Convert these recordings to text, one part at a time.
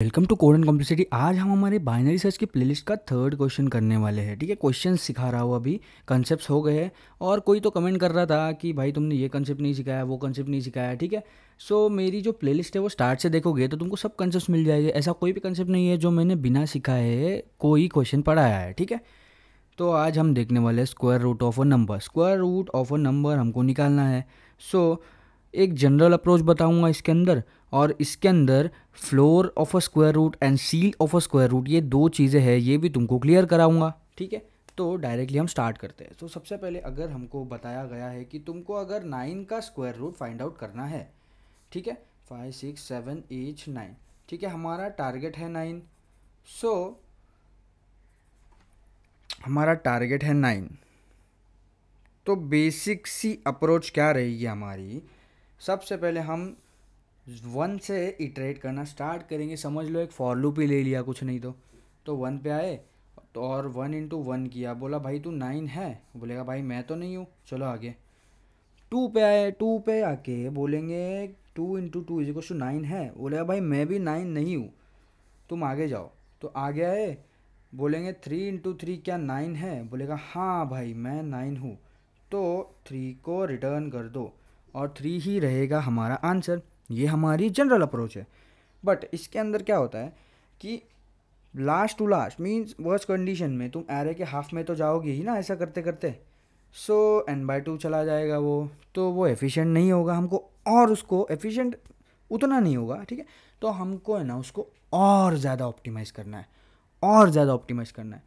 Welcome to code and complexity. आज हम हमारे बाइनरी सर्च की प्लेलिस्ट का थर्ड क्वेश्चन करने वाले हैं। ठीक है, क्वेश्चन सिखा रहा हूँ अभी, कंसेप्ट्स हो गए हैं। और कोई तो कमेंट कर रहा था कि भाई तुमने ये कंसेप्ट नहीं सिखाया, वो कंसेप्ट नहीं सिखाया। ठीक है, सो मेरी जो प्लेलिस्ट है वो स्टार्ट से देखोगे तो तुमको सब कंसेप्ट मिल जाएंगे। ऐसा कोई भी कंसेप्ट नहीं है जो मैंने बिना सिखाए कोई क्वेश्चन पढ़ाया है। ठीक है, तो आज हम देखने वाले हैं square root of a number. Square root of a number हमको निकालना है। सो एक जनरल अप्रोच बताऊंगा इसके अंदर, और इसके अंदर floor of a square root and ceil of a square root, ये दो चीज़ें हैं, ये भी तुमको क्लियर कराऊंगा। ठीक है, तो डायरेक्टली हम स्टार्ट करते हैं। तो सबसे पहले अगर हमको बताया गया है कि तुमको अगर 9 का स्क्वायर रूट फाइंड आउट करना है, ठीक है, 5 6 7 8 9, ठीक है, हमारा टारगेट है 9। सो हमारा टारगेट है 9। तो बेसिक सी अप्रोच क्या रहेगी हमारी, सबसे पहले हम 1 से इटरेट करना स्टार्ट करेंगे। समझ लो एक फॉर लूप ही ले लिया, कुछ नहीं तो 1 पे आए तो और 1 इंटू 1 किया, बोला भाई तू 9 है, बोलेगा भाई मैं तो नहीं हूँ, चलो आगे। 2 पे आए, 2 पे आके बोलेंगे 2 इंटू 2 इज इक्वल टू 9 है, बोलेगा भाई मैं भी 9 नहीं हूँ, तुम आगे जाओ। तो आगे आए, बोलेंगे 3 इंटू 3 क्या 9 है, बोलेगा हाँ भाई मैं 9 हूँ, तो 3 को रिटर्न कर दो और 3 ही रहेगा हमारा आंसर। ये हमारी जनरल अप्रोच है। बट इसके अंदर क्या होता है कि last to last means worst condition में तुम एरे के हाफ में तो जाओगे ही ना, ऐसा करते करते। सो n/2 चला जाएगा वो, तो वो एफिशिएंट नहीं होगा हमको, और उसको एफिशिएंट उतना नहीं होगा। ठीक है, तो हमको है ना उसको और ज़्यादा ऑप्टिमाइज़ करना है, और ज़्यादा ऑप्टिमाइज़ करना है।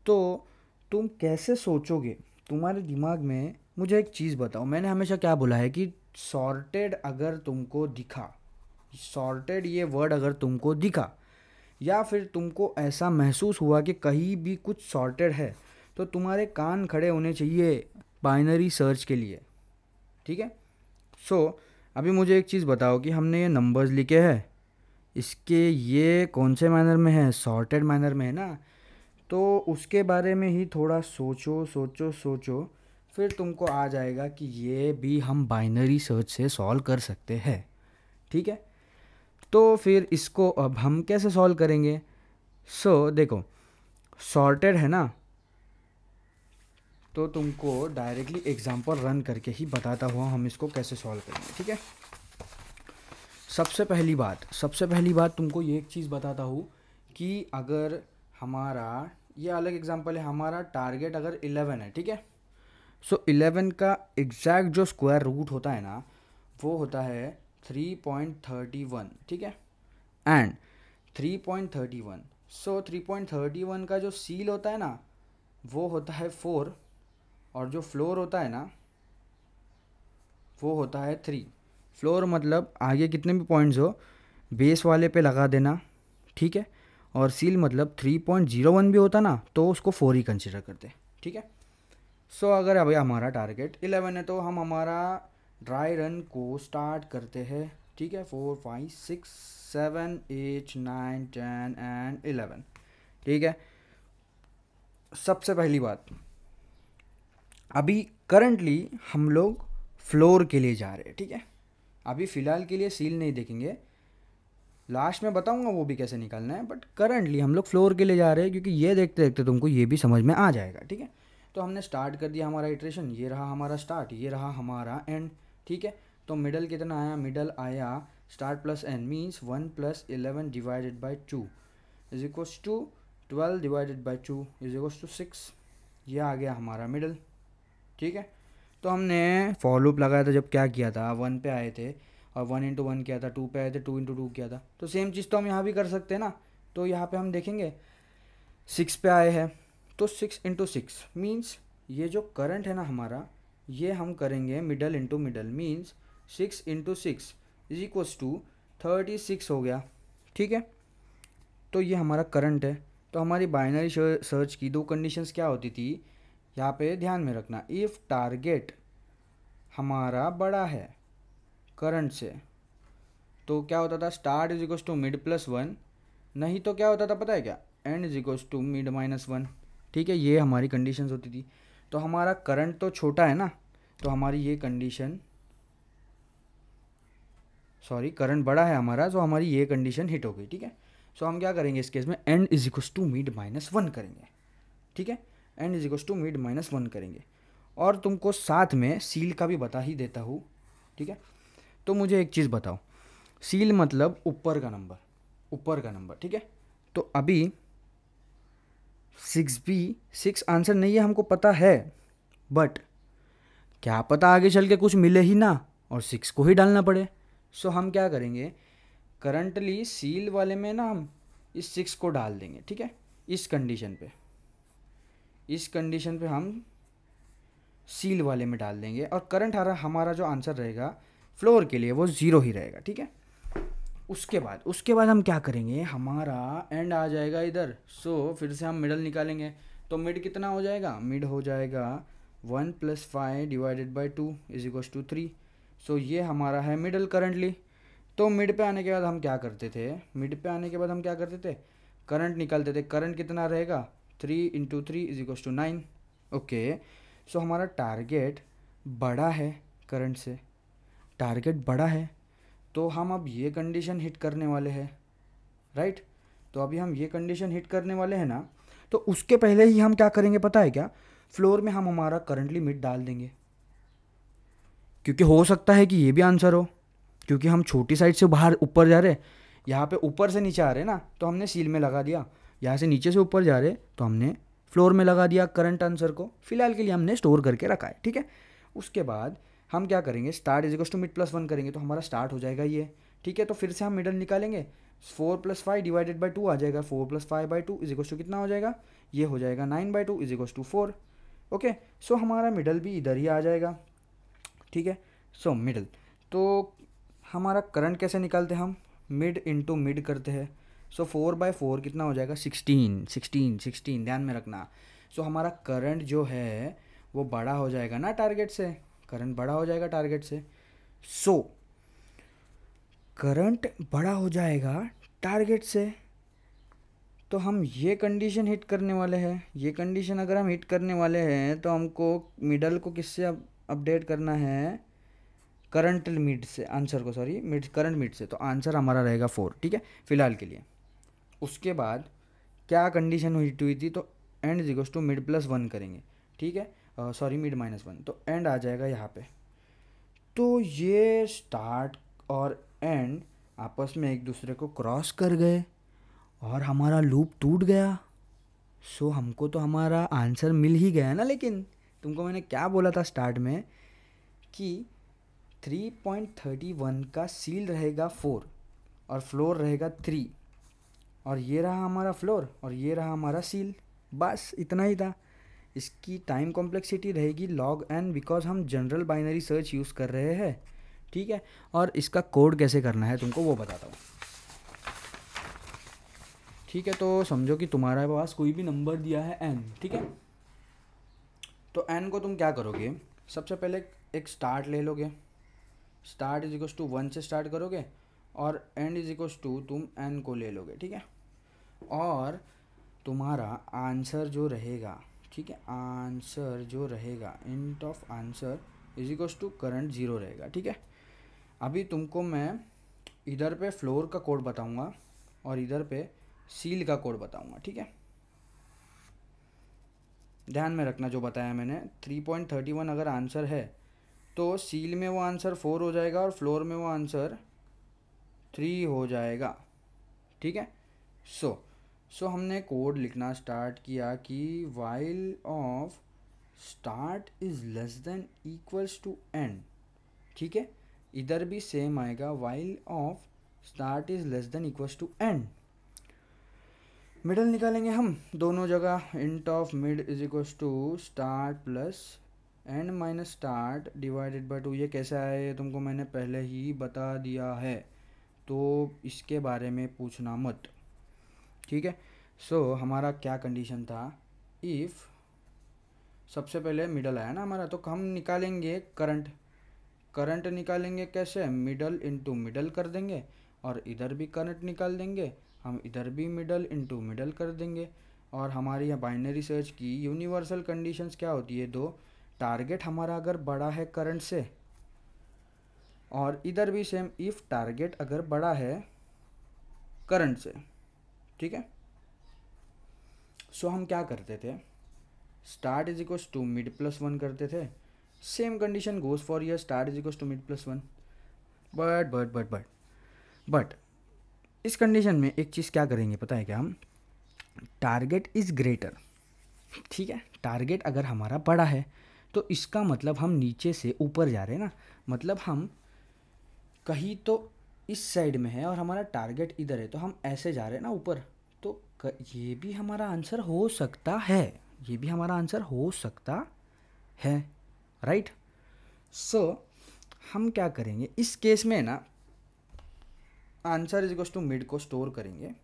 तो तुम कैसे सोचोगे तुम्हारे दिमाग में, मुझे एक चीज़ बताओ। मैंने हमेशा क्या बोला है कि सॉर्टेड अगर तुमको दिखा, सॉर्टेड ये वर्ड अगर तुमको दिखा, या फिर तुमको ऐसा महसूस हुआ कि कहीं भी कुछ सॉर्टेड है, तो तुम्हारे कान खड़े होने चाहिए बाइनरी सर्च के लिए। ठीक है, सो अभी मुझे एक चीज़ बताओ कि हमने ये नंबर्स लिखे हैं, इसके ये कौन से मैनर में है, सॉर्टेड मैनर में है ना। तो उसके बारे में ही थोड़ा सोचो सोचो सोचो, फिर तुमको आ जाएगा कि ये भी हम बाइनरी सर्च से सॉल्व कर सकते हैं। ठीक है, तो फिर इसको अब हम कैसे सॉल्व करेंगे। देखो, सॉर्टेड है ना, तो तुमको डायरेक्टली एग्जांपल रन करके ही बताता हुआ हम इसको कैसे सॉल्व करेंगे। ठीक है, सबसे पहली बात तुमको ये एक चीज़ बताता हूँ कि अगर हमारा ये अलग एग्जांपल है, हमारा टारगेट अगर 11 है, ठीक है, 11 का एग्जैक्ट जो स्क्वायर रूट होता है ना, वो होता है 3.31। ठीक है, एंड 3.31, 3.31 का जो सील होता है ना, वो होता है 4, और जो फ्लोर होता है ना, वो होता है 3। फ्लोर मतलब आगे कितने भी पॉइंट्स हो बेस वाले पे लगा देना। ठीक है, और सील मतलब 3.01 भी होता ना, तो उसको 4 ही कंसिडर करते। ठीक है, अगर अभी हमारा टारगेट 11 है तो हम हमारा ड्राई रन को स्टार्ट करते हैं। ठीक है, 4 5 6 7 8 9 10 एंड 11। ठीक है, सबसे पहली बात, अभी करंटली हम लोग फ्लोर के लिए जा रहे हैं। ठीक है, अभी फ़िलहाल के लिए सील नहीं देखेंगे, लास्ट में बताऊंगा वो भी कैसे निकालना है, बट करंटली हम लोग फ्लोर के लिए जा रहे हैं, क्योंकि ये देखते देखते तुमको ये भी समझ में आ जाएगा। ठीक है, तो हमने स्टार्ट कर दिया हमारा इटरेशन, ये रहा हमारा स्टार्ट, ये रहा हमारा एंड। ठीक है, तो मिडल कितना आया, मिडल आया start plus end means 1 + 11 divided by 2 is equals to 12 divided by 2 is equals to 6। ये आ गया हमारा मिडल। ठीक है, तो हमने फॉर लूप लगाया था, जब क्या किया था 1 पे आए थे और 1 इंटू 1 किया था, 2 पे आए थे 2 इंटू 2 किया था, तो सेम चीज़ तो हम यहाँ भी कर सकते हैं ना। तो यहाँ पे हम देखेंगे 6 पे आए हैं, तो 6 इंटू 6 मीन्स ये जो करंट है ना हमारा, ये हम करेंगे middle into middle, means 6 into 6 is equals to 36 हो गया। ठीक है, तो ये हमारा करंट है। तो हमारी बाइनरी सर्च की दो कंडीशंस क्या होती थी, यहाँ पे ध्यान में रखना। इफ़ टारगेट हमारा बड़ा है करंट से, तो क्या होता था, start is equals to mid plus 1, नहीं तो क्या होता था पता है क्या, end is equals to mid minus 1। ठीक है, ये हमारी कंडीशंस होती थी। तो हमारा करंट तो छोटा है ना, तो हमारी ये कंडीशन, करंट बड़ा है हमारा, तो हमारी ये कंडीशन हिट हो गई। ठीक है, सो हम क्या करेंगे इस केस में, end is equals to mid minus one करेंगे, ठीक है, end is equals to mid minus one करेंगे। और तुमको साथ में सील का भी बता ही देता हूँ, ठीक है। तो मुझे एक चीज़ बताओ, सील मतलब ऊपर का नंबर, ऊपर का नंबर, ठीक है। तो अभी 6 आंसर नहीं है हमको पता है, बट क्या पता आगे चल के कुछ मिले ही ना और 6 को ही डालना पड़े। सो हम क्या करेंगे, करंटली सील वाले में ना हम इस 6 को डाल देंगे, ठीक है, इस कंडीशन पे, इस कंडीशन पे हम सील वाले में डाल देंगे। और करंट हमारा जो आंसर रहेगा फ्लोर के लिए वो 0 ही रहेगा, ठीक है। उसके बाद हम क्या करेंगे, हमारा एंड आ जाएगा इधर। सो फिर से हम मिडल निकालेंगे। तो मिड कितना हो जाएगा, मिड हो जाएगा 1 + 5 divided by 2 is equals to 3। So ये हमारा है मिडल करंटली। तो मिड पे आने के बाद हम क्या करते थे, मिड पे आने के बाद हम क्या करते थे, करंट निकालते थे। करंट कितना रहेगा, 3 × 3 इज इक्वस टू 9। ओके, सो हमारा टारगेट बड़ा है करंट से, टारगेट बड़ा है, तो हम अब ये कंडीशन हिट करने वाले हैं, राइट। तो अभी हम ये कंडीशन हिट करने वाले हैं ना, तो उसके पहले ही हम क्या करेंगे पता है क्या, फ्लोर में हम हमारा करंट लिमिट डाल देंगे, क्योंकि हो सकता है कि ये भी आंसर हो, क्योंकि हम छोटी साइड से बाहर ऊपर जा रहे, यहाँ पे ऊपर से नीचे आ रहे ना, तो हमने सील में लगा दिया। यहाँ से नीचे से ऊपर जा रहे तो हमने फ्लोर में लगा दिया करंट आंसर को। फिलहाल के लिए हमने स्टोर करके रखा है, ठीक है। उसके बाद हम क्या करेंगे, start is equal to mid + 1 करेंगे, तो हमारा स्टार्ट हो जाएगा ये, ठीक है। तो फिर से हम मिडल निकालेंगे, 4 + 5 डिवाइडेड बाई 2 आ जाएगा, 4 + 5/2 इज इक्वल टू कितना हो जाएगा, ये हो जाएगा 9/2 इज इक्वल टू 4। ओके, सो हमारा मिडल भी इधर ही आ जाएगा, ठीक है। सो मिडल, तो हमारा करंट कैसे निकालते हैं हम, मिड इंटू मिड करते हैं। सो 4/4 कितना हो जाएगा, 16, ध्यान में रखना। सो हमारा करंट जो है वो बड़ा हो जाएगा ना टारगेट से, करंट बड़ा हो जाएगा टारगेट से। सो करंट बड़ा हो जाएगा टारगेट से, तो हम ये कंडीशन हिट करने वाले हैं। ये कंडीशन अगर हम हिट करने वाले हैं तो हमको मिडल को किससे अपडेट करना है, करंट मिड से, आंसर को, सॉरी मिड, करंट मिड से। तो आंसर हमारा रहेगा 4, ठीक है, फिलहाल के लिए। उसके बाद क्या कंडीशन हिट हुई थी, तो end is equal to mid + 1 करेंगे, ठीक है, सॉरी मिड -1, तो एंड आ जाएगा यहाँ पे। तो ये स्टार्ट और एंड आपस में एक दूसरे को क्रॉस कर गए और हमारा लूप टूट गया। सो हमको तो हमारा आंसर मिल ही गया ना, लेकिन तुमको मैंने क्या बोला था स्टार्ट में कि 3.31 का सील रहेगा 4 और फ्लोर रहेगा 3, और ये रहा हमारा फ्लोर और ये रहा हमारा सील, बस इतना ही था। इसकी टाइम कॉम्प्लेक्सिटी रहेगी log n, बिकॉज हम जनरल बाइनरी सर्च यूज़ कर रहे हैं, ठीक है। और इसका कोड कैसे करना है तुमको वो बताता हूँ, ठीक है। तो समझो कि तुम्हारे पास कोई भी नंबर दिया है n, ठीक है। तो n को तुम क्या करोगे, सबसे पहले एक स्टार्ट ले लोगे, स्टार्ट इज इक्वस टू 1 से स्टार्ट करोगे और एंड इज इक्वस टू तुम n को ले लोगे, ठीक है। और तुम्हारा आंसर जो रहेगा, ठीक है, आंसर जो रहेगा, int of answer is equals to current 0 रहेगा, ठीक है। अभी तुमको मैं इधर पे फ्लोर का कोड बताऊंगा और इधर पे सील का कोड बताऊंगा, ठीक है। ध्यान में रखना जो बताया मैंने, 3.31 अगर आंसर है तो सील में वो आंसर 4 हो जाएगा और फ्लोर में वो आंसर 3 हो जाएगा, ठीक है। सो हमने कोड लिखना स्टार्ट किया कि while of start is less than equals to end, ठीक है। इधर भी सेम आएगा, while of start is less than equals to end. Middle निकालेंगे हम दोनों जगह, int of mid is equals to start plus end minus start divided by 2। ये कैसे आया ये तुमको मैंने पहले ही बता दिया है, तो इसके बारे में पूछना मत, ठीक है। सो हमारा क्या कंडीशन था, इफ़ सबसे पहले मिडल आया ना हमारा, तो हम निकालेंगे करंट, करंट निकालेंगे कैसे, मिडल इंटू मिडल कर देंगे और इधर भी करंट निकाल देंगे, हम इधर भी मिडल इंटू मिडल कर देंगे। और हमारी यहाँ बाइनरी सर्च की यूनिवर्सल कंडीशंस क्या होती है, दो, टारगेट हमारा अगर बड़ा है करंट से, और इधर भी सेम, इफ़ टारगेट अगर बड़ा है करंट से, ठीक है। सो हम क्या करते थे, start is equals to mid plus one करते थे। Same condition goes for your start is equals to mid plus one. But इस कंडीशन में एक चीज़ क्या करेंगे पता है क्या, हम टारगेट इज़ ग्रेटर, ठीक है। टारगेट अगर हमारा बड़ा है तो इसका मतलब हम नीचे से ऊपर जा रहे हैं ना, मतलब हम कहीं तो इस साइड में है और हमारा टारगेट इधर है, तो हम ऐसे जा रहे हैं ना ऊपर। तो ये भी हमारा आंसर हो सकता है, ये भी हमारा आंसर हो सकता है, राइट। सो हम क्या करेंगे इस केस में ना, answer is equal to mid को स्टोर करेंगे,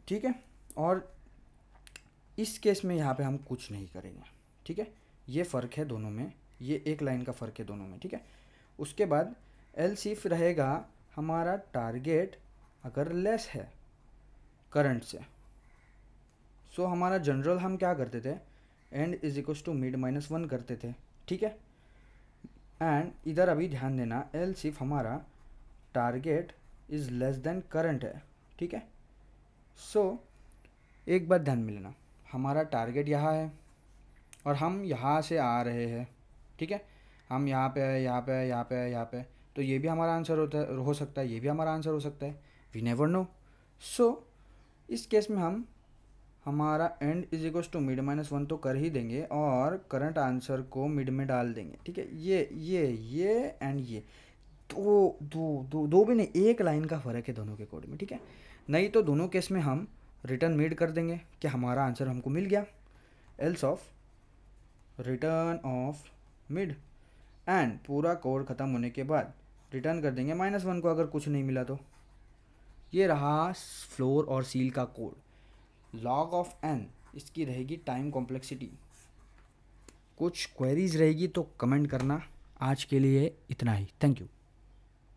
ठीक है। और इस केस में यहाँ पे हम कुछ नहीं करेंगे, ठीक है। ये फ़र्क है दोनों में, ये एक लाइन का फ़र्क है दोनों में, ठीक है। उसके बाद एल सिर्फ रहेगा हमारा टारगेट अगर लेस है करंट से। सो हमारा जनरल हम क्या करते थे, end is equal to mid minus one करते थे, ठीक है। एंड इधर अभी ध्यान देना, एल सिर्फ हमारा target is less than current है, ठीक है। सो एक बात ध्यान में लेना, हमारा टारगेट यहाँ है और हम यहाँ से आ रहे हैं, ठीक है। हम यहाँ पे है, यहाँ पे है, यहाँ पे है, यहाँ पे, तो ये भी हमारा आंसर हो सकता है, ये भी हमारा आंसर हो सकता है, वी नेवर नो। सो इस केस में हम हमारा end is equal to mid minus one तो कर ही देंगे और करंट आंसर को मिड में डाल देंगे, ठीक है। ये एंड ये दो दो दो दो भी नहीं, एक लाइन का फ़र्क है दोनों के कोड में, ठीक है। नहीं तो दोनों केस में हम रिटर्न मिड कर देंगे कि हमारा आंसर हमको मिल गया, else of return of mid, and पूरा कोड ख़त्म होने के बाद रिटर्न कर देंगे माइनस वन को अगर कुछ नहीं मिला तो। ये रहा फ्लोर और सील का कोड। लॉग ऑफ एन इसकी रहेगी टाइम कॉम्प्लेक्सिटी। कुछ क्वेरीज रहेगी तो कमेंट करना। आज के लिए इतना ही, थैंक यू।